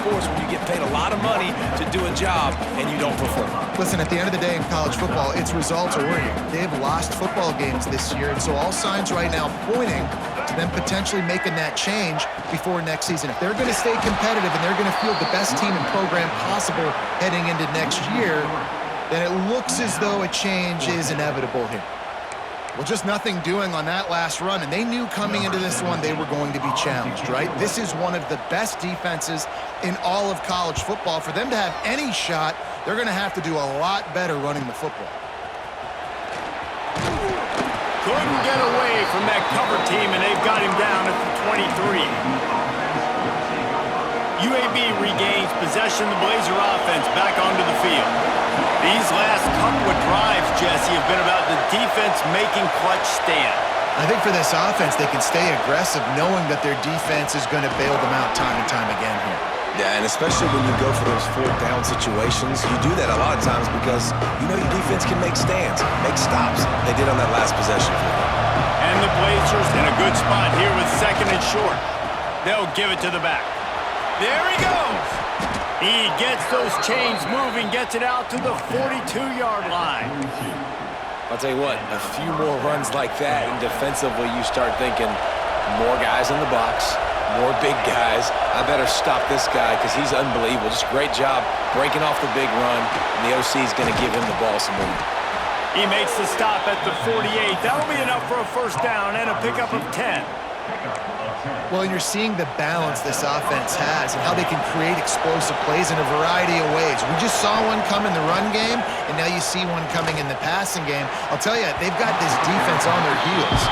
sports when you get paid a lot of money to do a job and you don't perform. Listen, at the end of the day in college football, it's results-oriented. They've lost football games this year, and so all signs right now pointing to them potentially making that change before next season. If they're going to stay competitive and they're going to field the best team and program possible heading into next year, then it looks as though a change is inevitable here. Well, just nothing doing on that last run, and they knew coming into this one they were going to be challenged, right? This is one of the best defenses in all of college football. For them to have any shot, they're going to have to do a lot better running the football. Couldn't get away from that cover team, and they've got him down at the 23. UAB regains possession of the Blazer offense back onto the field. These last couple of drives, Jesse, have been about the defense making clutch stand. I think for this offense, they can stay aggressive knowing that their defense is going to bail them out time and time again here. Yeah, and especially when you go for those fourth down situations, you do that a lot of times because you know your defense can make stands, make stops. They did on that last possession for them. And the Blazers in a good spot here with second and short. They'll give it to the back. There he goes. He gets those chains moving, gets it out to the 42-yard line. I'll tell you what, a few more runs like that, and defensively you start thinking more guys in the box, more big guys. I better stop this guy because he's unbelievable. Just a great job breaking off the big run, and the OC is going to give him the ball some more. He makes the stop at the 48. That'll be enough for a first down and a pickup of 10. Well, you're seeing the balance this offense has and how they can create explosive plays in a variety of ways. We just saw one come in the run game, and now you see one coming in the passing game. I'll tell you, they've got this defense on their heels.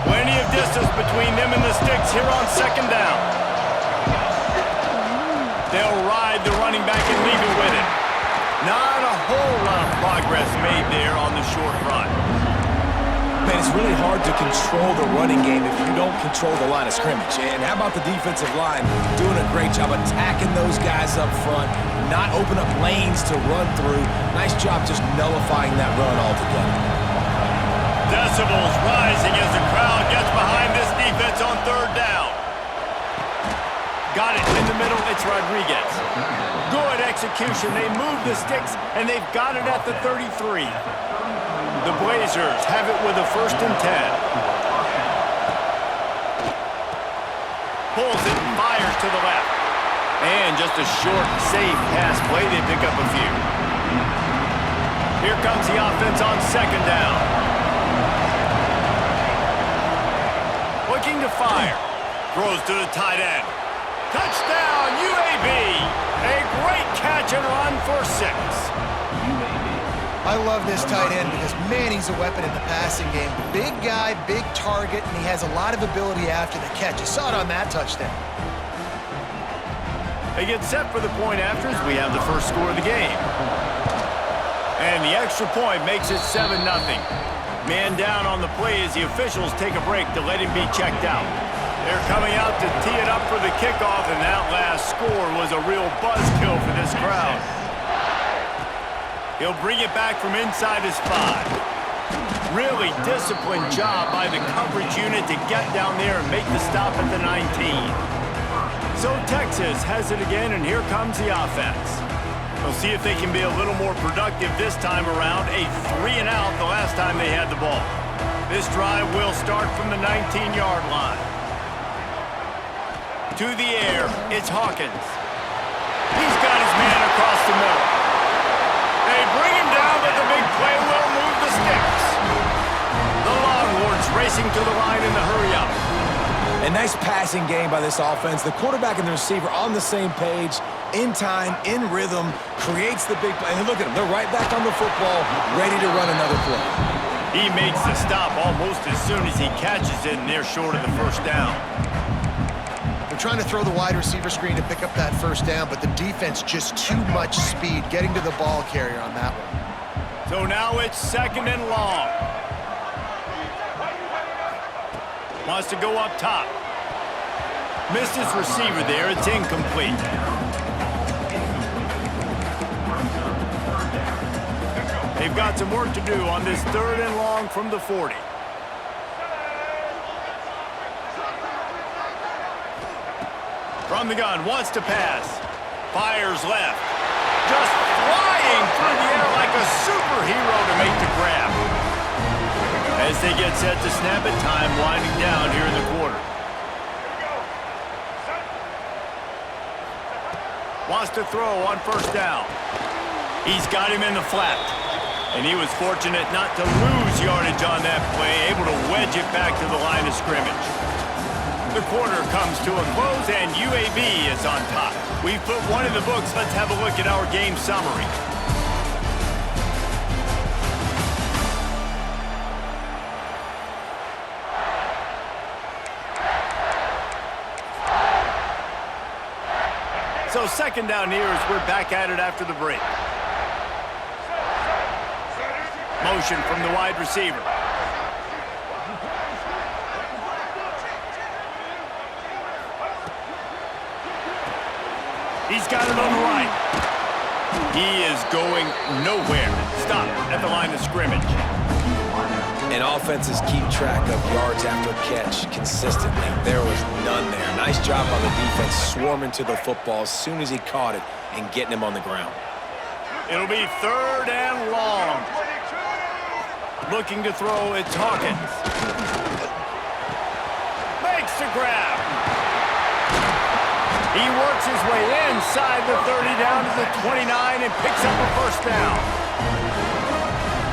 Plenty of distance between them and the sticks here on second down. They'll ride the running back and leave it with it. Not a whole lot of progress made there on the short run. Man, it's really hard to control the running game if you don't control the line of scrimmage. And how about the defensive line doing a great job attacking those guys up front, not open up lanes to run through. Nice job just nullifying that run altogether. Decibels rising as the crowd gets behind this defense on third down. Got it in the middle, it's Rodriguez. Good execution, they move the sticks, and they've got it at the 33. The Blazers have it with a 1st and 10. Pulls it and fires to the left. And just a short, safe pass play, they pick up a few. Here comes the offense on second down. Looking to fire. Throws to the tight end. Touchdown, UAB! A great catch and run for 6. I love this tight end because, man, he's a weapon in the passing game. Big guy, big target, and he has a lot of ability after the catch. You saw it on that touchdown. They get set for the point after as we have the first score of the game. And the extra point makes it 7-0. Man down on the play as the officials take a break to let him be checked out. They're coming out to tee it up for the kickoff, and that last score was a real buzzkill for this crowd. He'll bring it back from inside his 5. Really disciplined job by the coverage unit to get down there and make the stop at the 19. So Texas has it again, and here comes the offense. We'll see if they can be a little more productive this time around. A 3-and-out the last time they had the ball. This drive will start from the 19-yard line. To the air, it's Hawkins. He's got his man across the middle. They bring him down, but the big play will move the sticks. The Longhorns racing to the line in the hurry-up. A nice passing game by this offense. The quarterback and the receiver on the same page, in time, in rhythm, creates the big play. And look at them, they're right back on the football, ready to run another play. He makes the stop almost as soon as he catches it, and they're short of the first down. They're trying to throw the wide receiver screen to pick up that first down, but the defense just too much speed getting to the ball carrier on that one. So now it's 2nd and long. Wants to go up top. Missed his receiver there. It's incomplete. They've got some work to do on this 3rd and long from the 40. From the gun, wants to pass. Fires left. Just flying through the air like a superhero to make the grab. As they get set to snap it, time winding down here in the quarter. Wants to throw on 1st down. He's got him in the flat. And he was fortunate not to lose yardage on that play, able to wedge it back to the line of scrimmage. The quarter comes to a close, and UAB is on top. We've put one in the books. Let's have a look at our game summary. So 2nd down here as we're back at it after the break. Motion from the wide receiver. He's got it on the right. He is going nowhere. Stop at the line of scrimmage. And offenses keep track of yards after catch consistently. There was none there. Nice job on the defense swarming to the football as soon as he caught it and getting him on the ground. It'll be 3rd and long. Looking to throw, it's Hawkins. Makes the grab. He works his way inside the 30 down to the 29 and picks up a 1st down.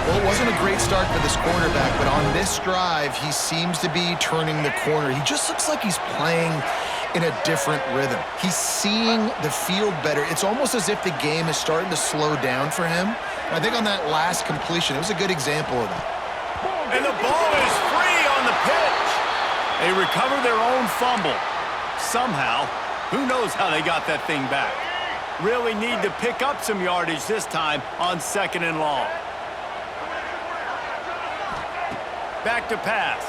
Well, it wasn't a great start for this quarterback, but on this drive, he seems to be turning the corner. He just looks like he's playing in a different rhythm. He's seeing the field better. It's almost as if the game is starting to slow down for him. I think on that last completion, it was a good example of that. And the ball is free on the pitch. They recover their own fumble. Somehow, who knows how they got that thing back. Really need to pick up some yardage this time on 2nd and long. Back to pass.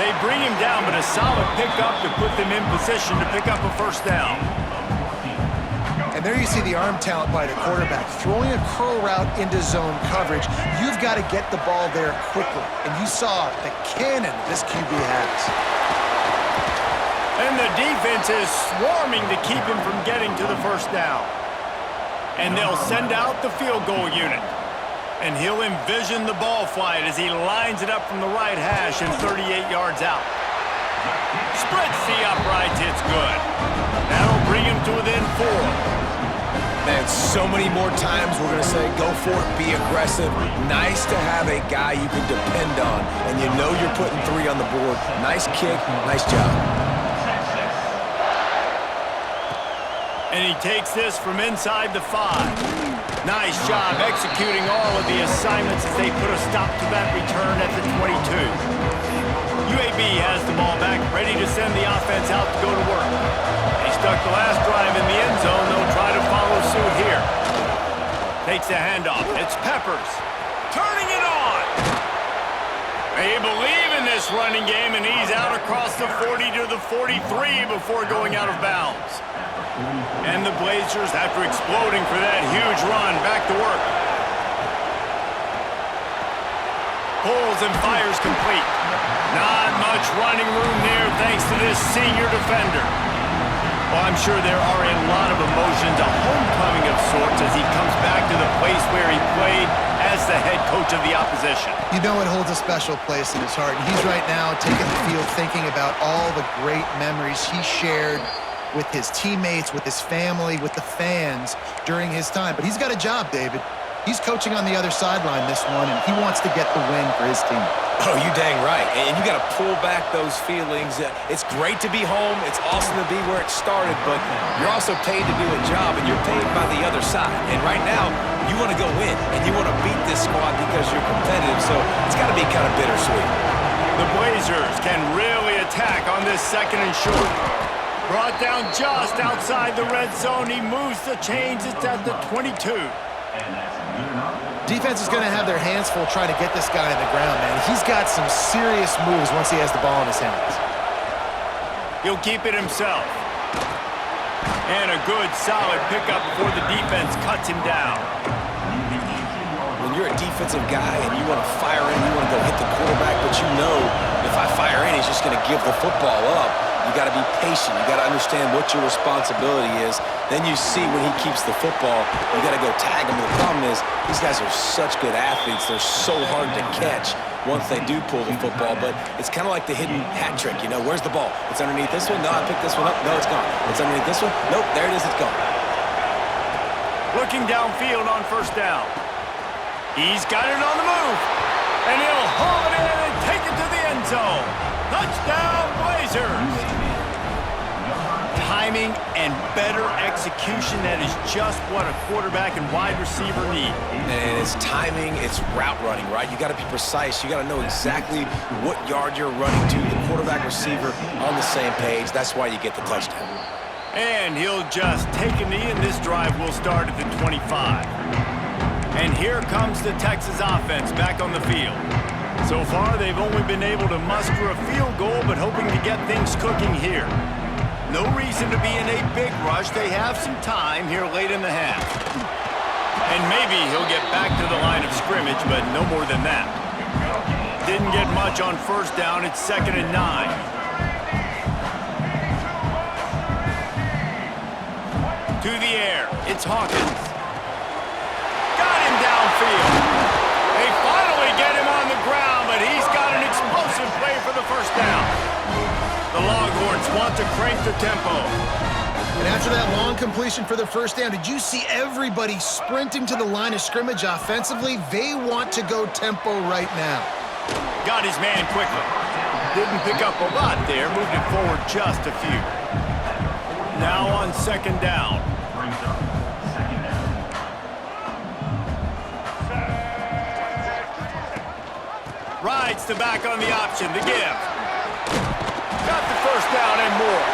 They bring him down, but a solid pickup to put them in position to pick up a 1st down. And there you see the arm talent by the quarterback. Throwing a curl route into zone coverage, you've got to get the ball there quickly. And you saw the cannon this QB has. And the defense is swarming to keep him from getting to the 1st down. And they'll send out the field goal unit. And he'll envision the ball flight as he lines it up from the right hash and 38 yards out. Spreads the uprights, it's good. That'll bring him to within 4. Man, so many more times we're going to say, go for it, be aggressive. Nice to have a guy you can depend on, and you know you're putting 3 on the board. Nice kick, nice job. And he takes this from inside the 5. Nice job executing all of the assignments as they put a stop to that return at the 22. UAB has the ball back, ready to send the offense out to go to work. They stuck the last drive in the end zone. They'll try to follow suit here. Takes the handoff. It's Peppers. Turning it on. They believe in this running game, and he's out across the 40 to the 43 before going out of bounds. And the Blazers, after exploding for that huge run, back to work. Pulls and fires complete. Not much running room there thanks to this senior defender. Well, I'm sure there are a lot of emotions, a homecoming of sorts as he comes back to the place where he played as the head coach of the opposition. You know it holds a special place in his heart. And he's right now taking the field thinking about all the great memories he shared with his teammates, with his family, with the fans during his time. But he's got a job, David. He's coaching on the other sideline this one, and he wants to get the win for his team. Oh, you dang right. And you got to pull back those feelings. It's great to be home. It's awesome to be where it started, but you're also paid to do a job, and you're paid by the other side. And right now, you want to go win, and you want to beat this squad because you're competitive, so it's got to be kind of bittersweet. The Blazers can really attack on this 2nd and short. Brought down just outside the red zone. He moves the chains. It's at the 22. Defense is going to have their hands full trying to get this guy on the ground, man. He's got some serious moves once he has the ball in his hands. He'll keep it himself. And a good, solid pickup before the defense cuts him down. When you're a defensive guy and you want to fire in, you want to go hit the quarterback, but you know if I fire in, he's just going to give the football up. You got to be patient. You got to understand what your responsibility is. Then you see when he keeps the football, you got to go tag him. The problem is these guys are such good athletes. They're so hard to catch once they do pull the football, but it's kind of like the hidden hat trick. You know, where's the ball? It's underneath this one. No, I picked this one up. No, it's gone. It's underneath this one. Nope, there it is. It's gone. Looking downfield on first down. He's got it on the move. And he'll haul it in and take it to the end zone. Touchdown, Blazers. Timing and better execution, that is just what a quarterback and wide receiver need. And it's timing, it's route running, right? You got to be precise. You got to know exactly what yard you're running to. The quarterback receiver on the same page. That's why you get the touchdown. And he'll just take a knee, and this drive will start at the 25. And here comes the Texas offense back on the field. So far, they've only been able to muster a field goal, but hoping to get things cooking here. No reason to be in a big rush. They have some time here late in the half. And maybe he'll get back to the line of scrimmage, but no more than that. Didn't get much on first down. It's 2nd and 9. To the air. It's Hawkins. Got him downfield. They finally get him on the ground, but he's got an explosive play for the first down. The Longhorns want to crank the tempo. And after that long completion for the first down, did you see everybody sprinting to the line of scrimmage offensively? They want to go tempo right now. Got his man quickly. Didn't pick up a lot there, moved it forward just a few. Now on 2nd down. Rides the back on the option, the give. Got the first down and more.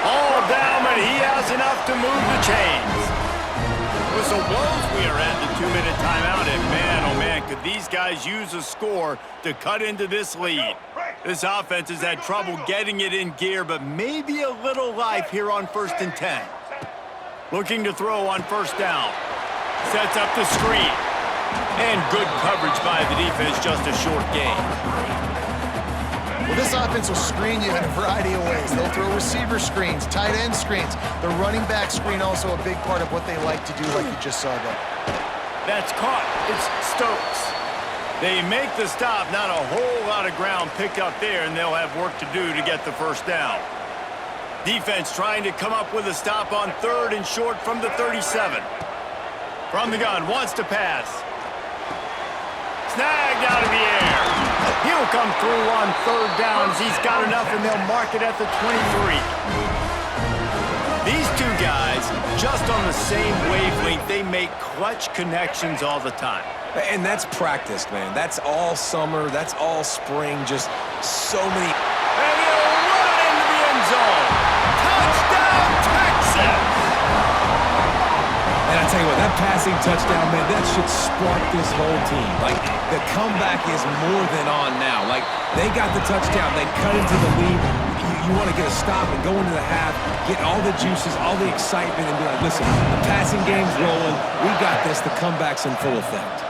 All down, but he has enough to move the chains. Whistle blows. We are at the 2-minute timeout, and man, oh man, could these guys use a score to cut into this lead. This offense has had trouble getting it in gear, but maybe a little life here on 1st and 10. Looking to throw on first down. Sets up the screen. And good coverage by the defense, just a short gain. Well, this offense will screen you in a variety of ways. They'll throw receiver screens, tight end screens. The running back screen also a big part of what they like to do, like you just saw there. That's caught. It's Stokes. They make the stop. Not a whole lot of ground picked up there, and they'll have work to do to get the first down. Defense trying to come up with a stop on 3rd and short from the 37. From the gun, wants to pass. Snagged out of the air. He'll come through on 3rd down as he's got enough, and they'll mark it at the 23. These two guys, just on the same wavelength, they make clutch connections all the time. And that's practice, man. That's all summer. That's all spring. Just so many. And he'll run it into the end zone. Touchdown, Texas! And I tell you what, that passing touchdown, man, that should spark this whole team. Like, the comeback is more than on now. Like, they got the touchdown. They cut into the lead. You want to get a stop and go into the half, get all the juices, all the excitement, and be like, listen, the passing game's rolling. We got this. The comeback's in full effect.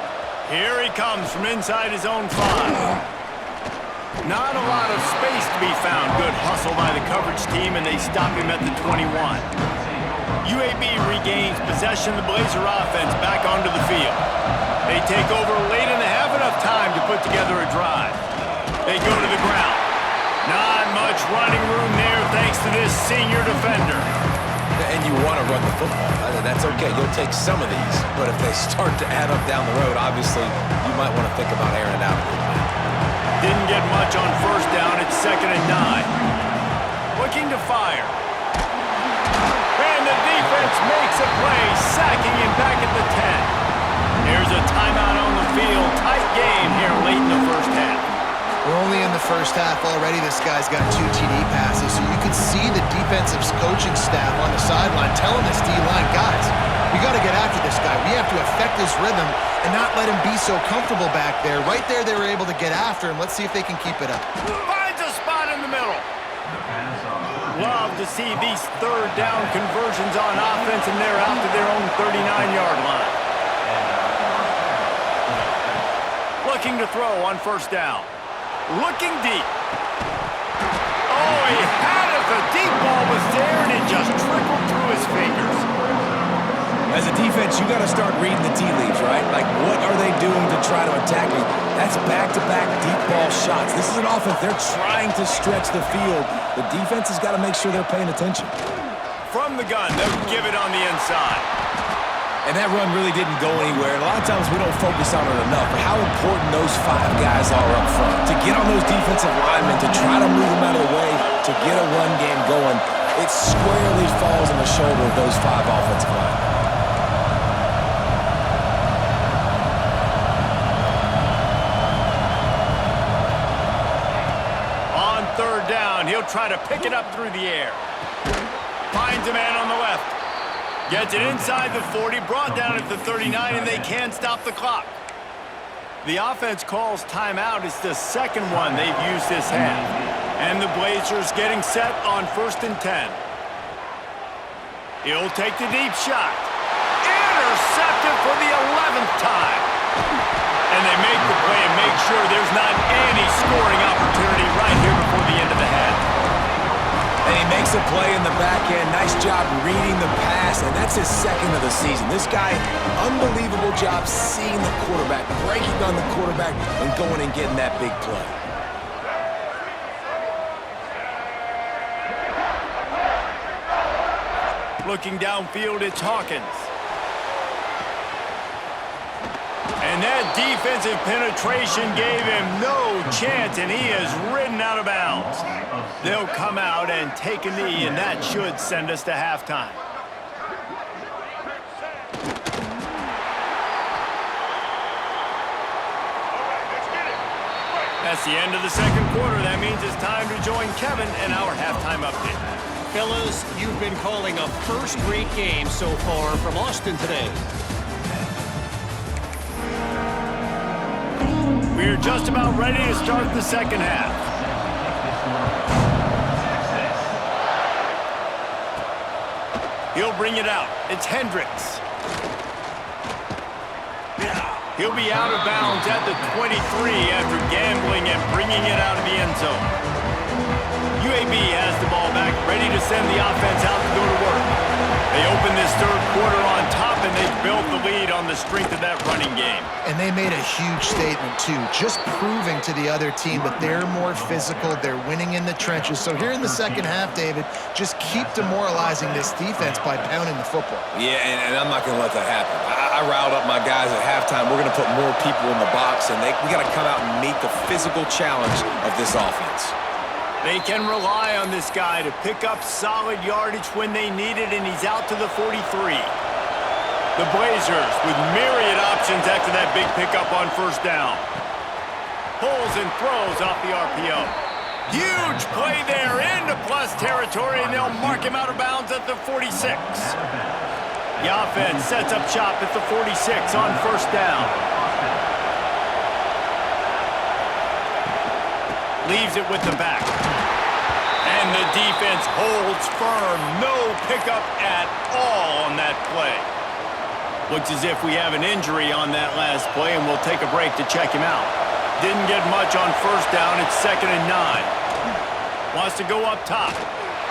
Here he comes from inside his own 5. Not a lot of space to be found. Good hustle by the coverage team, and they stop him at the 21. UAB regains possession of the Blazer offense back onto the field. They take over late and have enough time to put together a drive. They go to the ground. Not much running room there thanks to this senior defender. And you want to run the football. That's okay. You'll take some of these. But if they start to add up down the road, obviously, you might want to think about airing it out a little bit. Didn't get much on first down. It's 2nd and 9. Looking to fire. And the defense makes a play, sacking him back at the 10. Here's a timeout on the field. Tight game here late in the first half. We're only in the first half already. This guy's got 2 TD passes, so you can see the defensive coaching staff on the sideline telling this D-line, guys, we got to get after this guy. We have to affect his rhythm and not let him be so comfortable back there. Right there, they were able to get after him. Let's see if they can keep it up. Finds a spot in the middle. love to see these third down conversions on offense, and they're out to their own 39-yard line. Looking to throw on first down. Looking deep. Oh, he had it. The deep ball was there, and it just trickled through his fingers. As a defense, you got to start reading the tea leaves, right? Like, what are they doing to try to attack me? That's back-to-back deep ball shots. This is an offense. They're trying to stretch the field. The defense has got to make sure they're paying attention. From the gun, they'll give it on the inside. And that run really didn't go anywhere. And a lot of times we don't focus on it enough, but how important those 5 guys are up front. To get on those defensive linemen, to try to move them out of the way, to get a run game going, it squarely falls on the shoulder of those 5 offensive linemen. Third down, he'll try to pick it up through the air. Finds a man on the left. Gets it inside the 40, brought down at the 39, and they can't stop the clock. The offense calls timeout. It's the second one they've used this half. And the Blazers getting set on 1st and 10. He'll take the deep shot. Intercepted for the 11th time. And they make the play and make sure there's not any scoring opportunity right here before the end of the half. And he makes a play in the back end. Nice job reading the pass, and that's his second of the season. This guy, unbelievable job seeing the quarterback, breaking on the quarterback, and going and getting that big play. Looking downfield, it's Hawkins. And that defensive penetration gave him no chance, and he is ridden out of bounds. They'll come out and take a knee, and that should send us to halftime. That's the end of the second quarter. That means it's time to join Kevin and our halftime update. Fellas, you've been calling a first-rate game so far from Austin today. We're just about ready to start the second half. He'll bring it out. It's Hendricks. He'll be out of bounds at the 23 after gambling and bringing it out of the end zone. UAB has the ball back, ready to send the offense out to go to work. They open this third quarter on top, and they built the lead on the strength of that running game. And they made a huge statement, too, just proving to the other team that they're more physical, they're winning in the trenches. So here in the second half, David, just keep demoralizing this defense by pounding the football. Yeah, and I'm not going to let that happen. I riled up my guys at halftime. We're going to put more people in the box, and we got to come out and meet the physical challenge of this offense. They can rely on this guy to pick up solid yardage when they need it, and he's out to the 43. The Blazers with myriad options after that big pickup on first down. Pulls and throws off the RPO. Huge play there into plus territory, and they'll mark him out of bounds at the 46. The offense sets up shop at the 46 on first down. Leaves it with the back. And the defense holds firm. No pickup at all on that play. Looks as if we have an injury on that last play, and we'll take a break to check him out. Didn't get much on first down. It's 2nd and 9. Wants to go up top.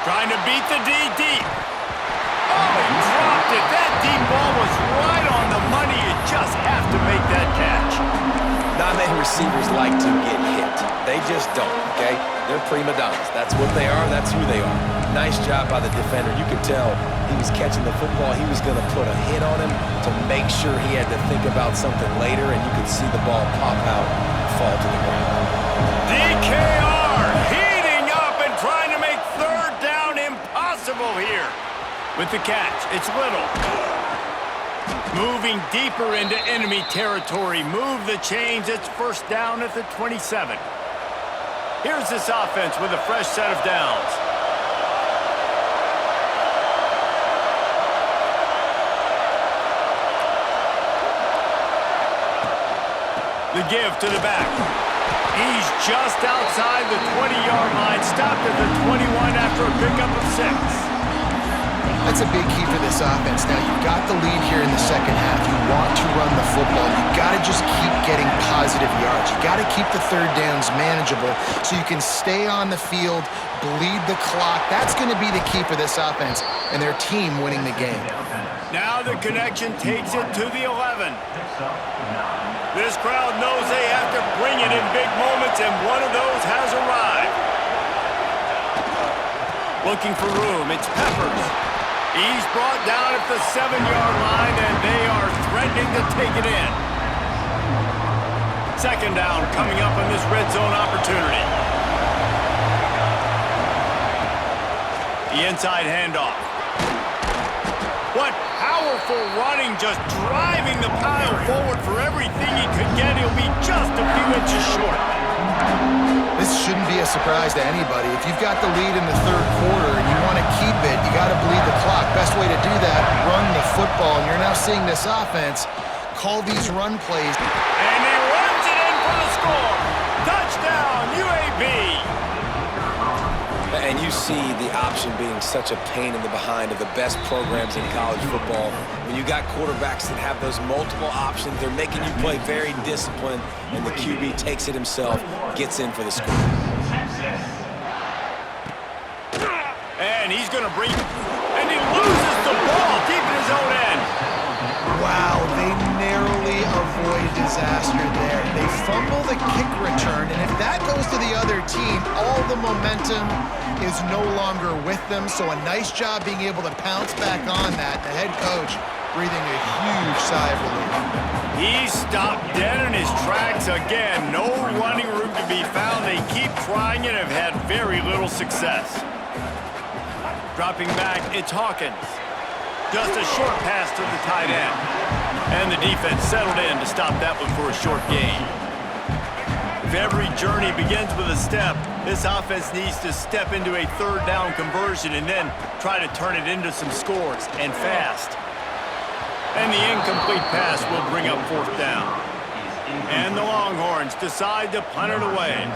Trying to beat the D deep. Oh, he dropped it. That deep ball was right on the money. You just have to make that catch. Not many receivers like to get hit. They just don't, okay? They're prima donnas. That's what they are. That's who they are. Nice job by the defender. You could tell he was catching the football. He was going to put a hit on him to make sure he had to think about something later, and you could see the ball pop out and fall to the ground. DKR heating up and trying to make third down impossible here. With the catch, it's Little. Moving deeper into enemy territory. Move the chains. It's first down at the 27. Here's this offense with a fresh set of downs. The give to the back. He's just outside the 20-yard line, stopped at the 21 after a pickup of 6. That's a big key for this offense. Now, you've got the lead here in the second half. You want to run the football. You've got to just keep getting positive yards. You've got to keep the third downs manageable so you can stay on the field, bleed the clock. That's going to be the key for this offense and their team winning the game. Now the connection takes it to the 11. This crowd knows they have to bring it in big moments, and one of those has arrived. Looking for room, it's Peppers. He's brought down at the 7-yard line, and they are threatening to take it in. Second down coming up on this red zone opportunity. The inside handoff. What powerful running, just driving the pile forward for everything he could get. He'll be just a few inches short. This shouldn't be a surprise to anybody. If you've got the lead in the third quarter and you want to keep it, you got to bleed the clock. Best way to do that, run the football. And you're now seeing this offense call these run plays. And he runs it in for the score. Touchdown, UAB. And you see the option being such a pain in the behind of the best programs in college football. When you got quarterbacks that have those multiple options, they're making you play very disciplined, and the QB takes it himself, gets in for the score. And he's going to bring, and he loses the ball deep in his own end. Wow, they narrowly avoid disaster there. They fumble the kick return, and if that goes to the other team, all the momentum is no longer with them. So a nice job being able to pounce back on that. The head coach breathing a huge sigh of relief. He stopped dead in his tracks again. No running room to be found. They keep trying and have had very little success. Dropping back, it's Hawkins. Just a short pass to the tight end. And the defense settled in to stop that one for a short gain. If every journey begins with a step, this offense needs to step into a third down conversion and then try to turn it into some scores, and fast. And the incomplete pass will bring up fourth down. And the Longhorns decide to punt it away.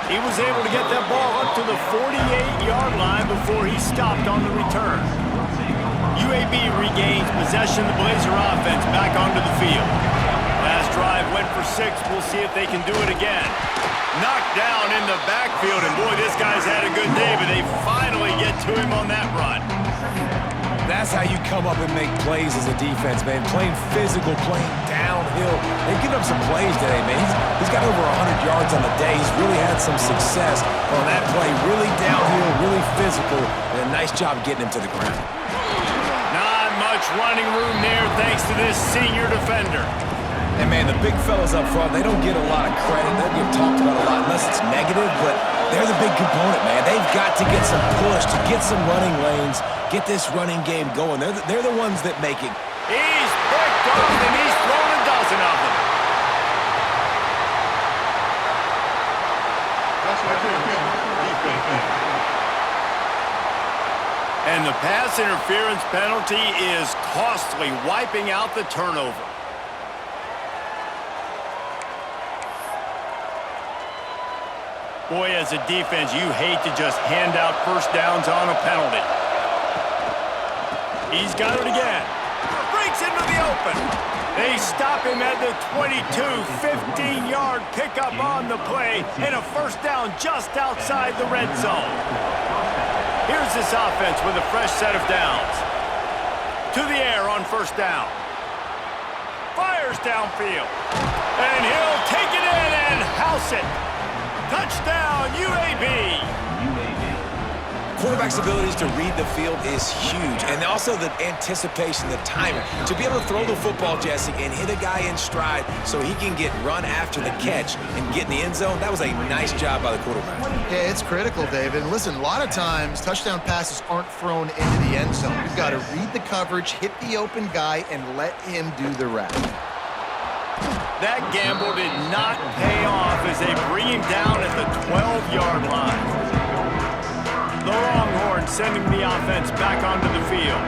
He was able to get that ball up to the 48-yard line before he stopped on the return. UAB regains possession of the Blazer offense back onto the field. Last drive went for 6. We'll see if they can do it again. Knocked down in the backfield, and boy, this guy's had a good day, but they finally get to him on that run. That's how you come up and make plays as a defense, man. Playing physical, playing downhill. They've given up some plays today, man. He's got over 100 yards on the day. He's really had some success on that play. Really downhill, really physical, and a nice job getting him to the ground. Not much running room there thanks to this senior defender. And, man, the big fellas up front, they don't get a lot of credit. They don't get talked about a lot unless it's negative, but they're the big component, man. They've got to get some push, to get some running lanes, get this running game going. They're the ones that make it. He's picked off, and he's thrown a dozen of them. And the pass interference penalty is costly, wiping out the turnover. Boy, as a defense, you hate to just hand out first downs on a penalty. He's got it again. Breaks into the open. They stop him at the 22, 15-yard pickup on the play, and a first down just outside the red zone. Here's this offense with a fresh set of downs. To the air on first down. Fires downfield. And he'll take it in and house it. Touchdown, UAB. Quarterback's abilities to read the field is huge, and also the anticipation, the timing. To be able to throw the football, Jesse, and hit a guy in stride so he can get run after the catch and get in the end zone, that was a nice job by the quarterback. Yeah, it's critical, David. And listen, a lot of times, touchdown passes aren't thrown into the end zone. You've got to read the coverage, hit the open guy, and let him do the rest. That gamble did not pay off as they bring him down at the 12-yard line. The Longhorns sending the offense back onto the field.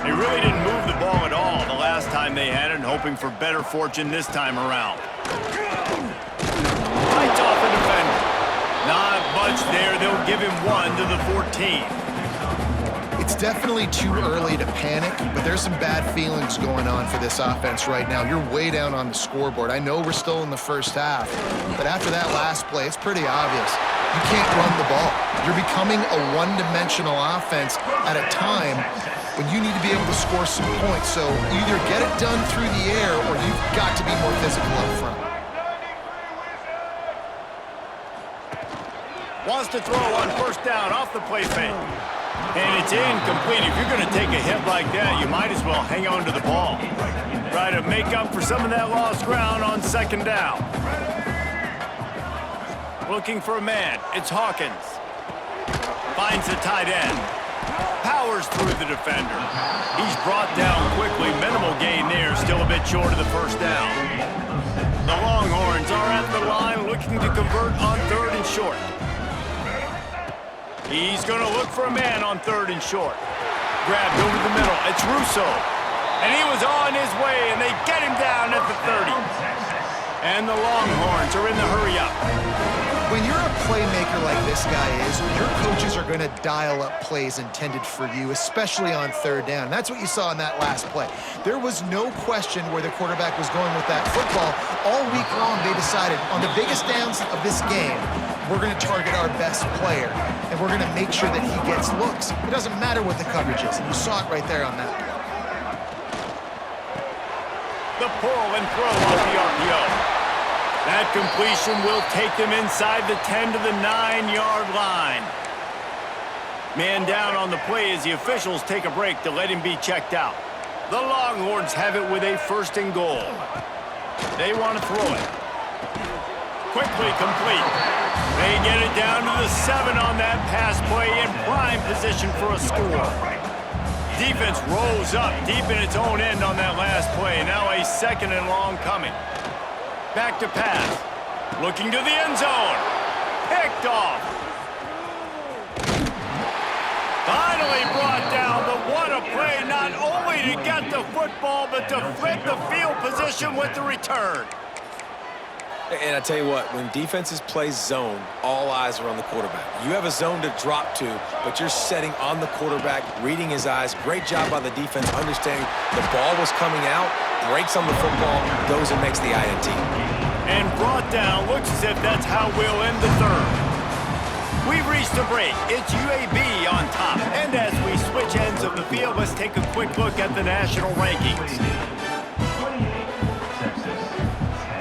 They really didn't move the ball at all the last time they had it, and hoping for better fortune this time around. Fights off the defender. Not much there. They'll give him 1 to the 14. It's definitely too early to panic, but there's some bad feelings going on for this offense right now. You're way down on the scoreboard. I know we're still in the first half, but after that last play, it's pretty obvious. You can't run the ball. You're becoming a one-dimensional offense at a time when you need to be able to score some points. So either get it done through the air or you've got to be more physical up front. Wants to throw on first down off the play fake. And it's incomplete. If you're going to take a hit like that, you might as well hang on to the ball. Try to make up for some of that lost ground on second down. Looking for a man. It's Hawkins. Finds the tight end. Powers through the defender. He's brought down quickly. Minimal gain there. Still a bit short of the first down. The Longhorns are at the line looking to convert on 3rd and short. He's going to look for a man on 3rd and short. Grabbed over the middle. It's Russo. And he was on his way, and they get him down at the 30. And the Longhorns are in the hurry-up. When you're a playmaker like this guy is, your coaches are going to dial up plays intended for you, especially on 3rd down. That's what you saw in that last play. There was no question where the quarterback was going with that football. All week long, they decided on the biggest downs of this game, we're going to target our best player, and we're going to make sure that he gets looks. It doesn't matter what the coverage is, and you saw it right there on that play. The pull and throw off the RPO. That completion will take them inside the 10 to the 9-yard line. Man down on the play as the officials take a break to let him be checked out. The Longhorns have it with a 1st and goal. They want to throw it. Quickly complete. They get it down to the 7 on that pass play in prime position for a score. Defense rolls up deep in its own end on that last play. Now a 2nd and long coming. Back to pass. Looking to the end zone. Picked off. Finally brought down, but what a play, not only to get the football, but to flip the field position with the return. And I tell you what, when defenses play zone, all eyes are on the quarterback. You have a zone to drop to, but you're setting on the quarterback, reading his eyes. Great job by the defense, understanding the ball was coming out, breaks on the football, goes and makes the INT. And brought down, looks as if that's how we'll end the 3rd. We've reached a break. It's UAB on top. And as we switch ends of the field, let's take a quick look at the national rankings.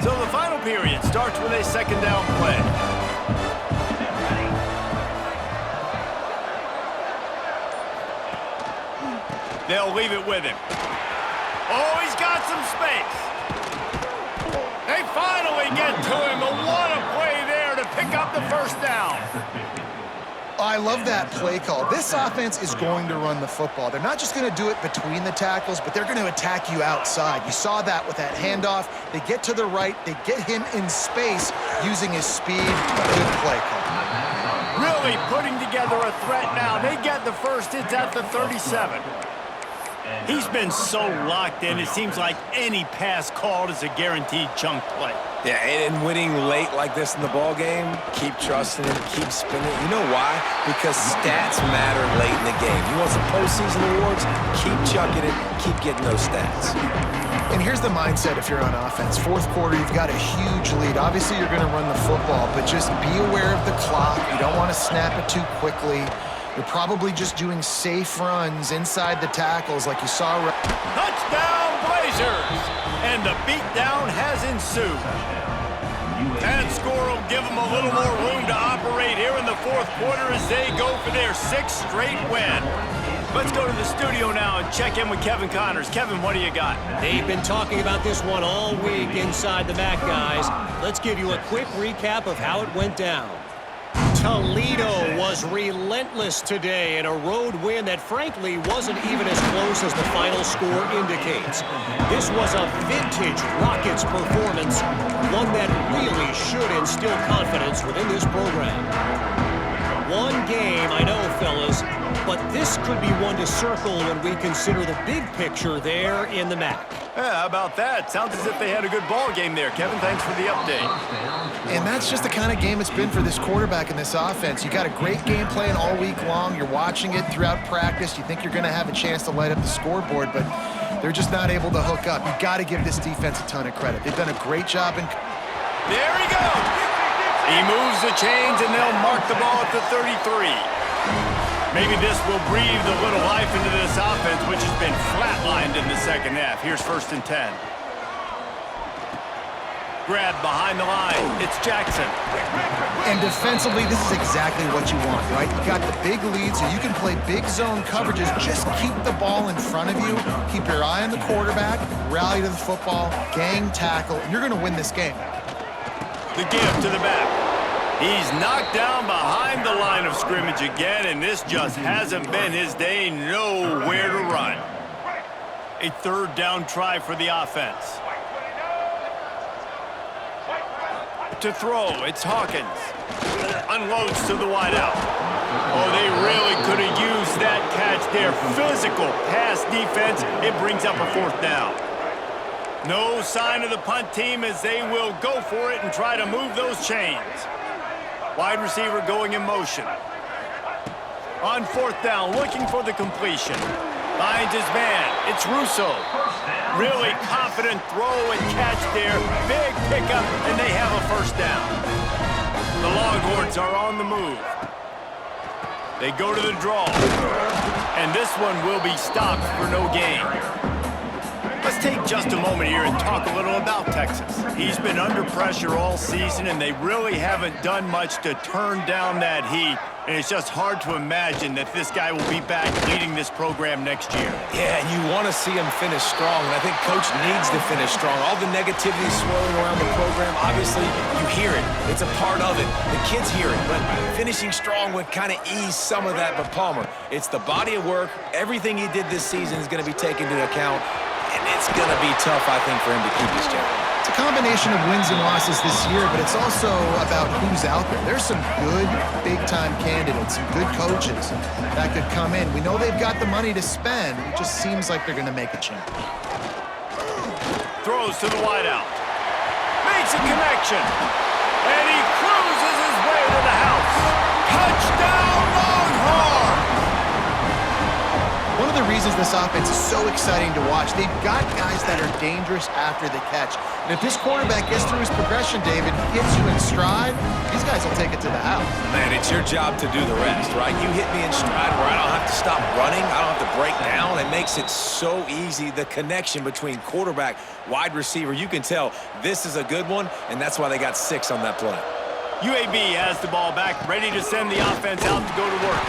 So the final period starts with a 2nd down play. They'll leave it with him. Oh, he's got some space. They finally get to him, but what a play there to pick up the 1st down. I love that play call. This offense is going to run the football. They're not just going to do it between the tackles, but they're going to attack you outside. You saw that with that handoff. They get to the right. They get him in space using his speed. A good play call. Really putting together a threat now. They get the 1st. It's at the 37. He's been so locked in, it seems like any pass called is a guaranteed chunk play. Yeah, and winning late like this in the ball game, keep trusting him, keep spinning. You know why? Because stats matter late in the game. You want some postseason awards? Keep chucking it, keep getting those stats. And here's the mindset if you're on offense. 4th quarter, you've got a huge lead. Obviously, you're going to run the football, but just be aware of the clock. You don't want to snap it too quickly. You're probably just doing safe runs inside the tackles like you saw. Touchdown, Blazers! And the beatdown has ensued. That score will give them a little more room to operate here in the 4th quarter as they go for their 6th straight win. Let's go to the studio now and check in with Kevin Connors. Kevin, what do you got? They've been talking about this one all week inside the MAC, guys. Let's give you a quick recap of how it went down. Toledo was relentless today in a road win that frankly wasn't even as close as the final score indicates. This was a vintage Rockets performance, one that really should instill confidence within this program. One game, I know, fellas, but this could be one to circle when we consider the big picture there in the MAC. Yeah, how about that? Sounds as if they had a good ball game there. Kevin, thanks for the update. And that's just the kind of game it's been for this quarterback and this offense. You got a great game plan all week long. You're watching it throughout practice. You think you're going to have a chance to light up the scoreboard, but they're just not able to hook up. You got to give this defense a ton of credit. They've done a great job in... There he goes. He moves the chains, and they'll mark the ball at the 33. Maybe this will breathe a little life into this offense, which has been flatlined in the second half. Here's 1st and 10. Grab behind the line. It's Jackson. And defensively, this is exactly what you want, right? You got the big lead, so you can play big zone coverages. Just keep the ball in front of you. Keep your eye on the quarterback. Rally to the football. Gang tackle. And you're going to win this game. The give to the back. He's knocked down behind the line of scrimmage again, and this just hasn't been his day. Nowhere to run. A 3rd down try for the offense. To throw, it's Hawkins. Unloads to the wideout. Oh, they really could have used that catch there. Physical pass defense. It brings up a 4th down. No sign of the punt team as they will go for it and try to move those chains. Wide receiver going in motion. On 4th down, looking for the completion. Finds his man. It's Russo. Really confident throw and catch there. Big pickup, and they have a 1st down. The Longhorns are on the move. They go to the draw. And this one will be stopped for no gain. Let's take just a moment here and talk a little about Texas. He's been under pressure all season, and they really haven't done much to turn down that heat. And it's just hard to imagine that this guy will be back leading this program next year. Yeah, and you want to see him finish strong, and I think Coach needs to finish strong. All the negativity swirling around the program, obviously, you hear it. It's a part of it. The kids hear it, but finishing strong would kind of ease some of that. But Palmer, it's the body of work. Everything he did this season is going to be taken into account. And it's going to be tough, I think, for him to keep his job. It's a combination of wins and losses this year, but it's also about who's out there. There's some good big-time candidates, some good coaches that could come in. We know they've got the money to spend. It just seems like they're going to make a change. Throws to the wideout. Makes a connection. And he cruises his way to the house. Touchdown, Longhorns! One of the reasons this offense is so exciting to watch, they've got guys that are dangerous after the catch. And if this quarterback gets through his progression, David, gets you in stride, these guys will take it to the house. Man, it's your job to do the rest, right? You hit me in stride where I don't have to stop running. I don't have to break down. It makes it so easy, the connection between quarterback, wide receiver. You can tell this is a good one, and that's why they got 6 on that play. UAB has the ball back, ready to send the offense out to go to work.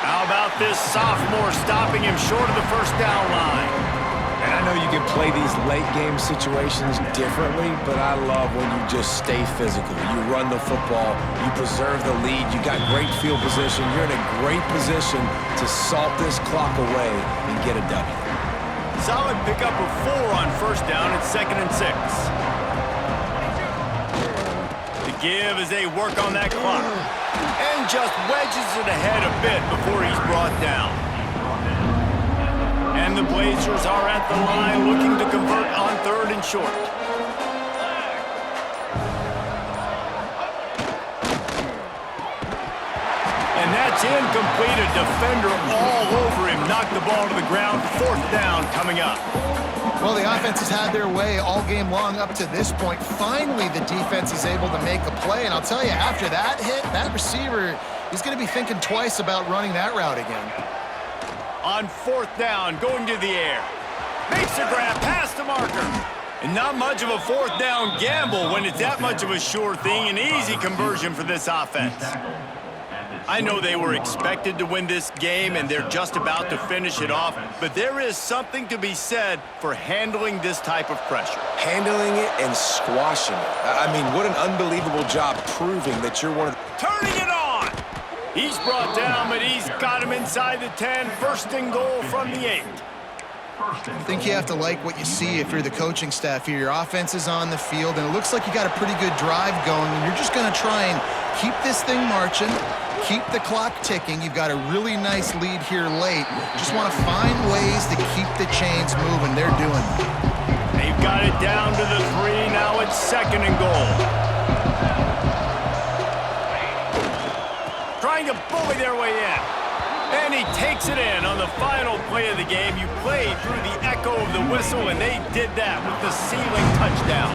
How about this sophomore stopping him short of the 1st down line? And I know you can play these late-game situations differently, but I love when you just stay physical. You run the football, you preserve the lead, you got great field position. You're in a great position to salt this clock away and get a W. Solid pickup of 4 on 1st down. It's 2nd and 6. The give as they work on that clock. And just wedges it ahead a bit before he's brought down. And the Blazers are at the line looking to convert on 3rd and short. And that's incomplete. A defender all over him. Knocked the ball to the ground. 4th down coming up. Well, the offense has had their way all game long up to this point. Finally, the defense is able to make a play. And I'll tell you, after that hit, that receiver, he's going to be thinking twice about running that route again. On 4th down, going to the air. Makes a grab past the marker. And not much of a 4th down gamble when it's that much of a sure thing. An easy conversion for this offense. I know they were expected to win this game, and they're just about to finish it off, but there is something to be said for handling this type of pressure. Handling it and squashing it. I mean, what an unbelievable job proving that you're one of the... Turning it on! He's brought down, but he's got him inside the 10. 1st and goal from the 8. I think you have to like what you see if you're the coaching staff here. Your offense is on the field, and it looks like you got a pretty good drive going, and you're just going to try and keep this thing marching, keep the clock ticking. You've got a really nice lead here late. Just want to find ways to keep the chains moving. They're doing it. They've got it down to the 3. Now it's 2nd and goal. Trying to bully their way in. And he takes it in on the final play of the game. You played through the echo of the whistle, and they did that with the ceiling touchdown.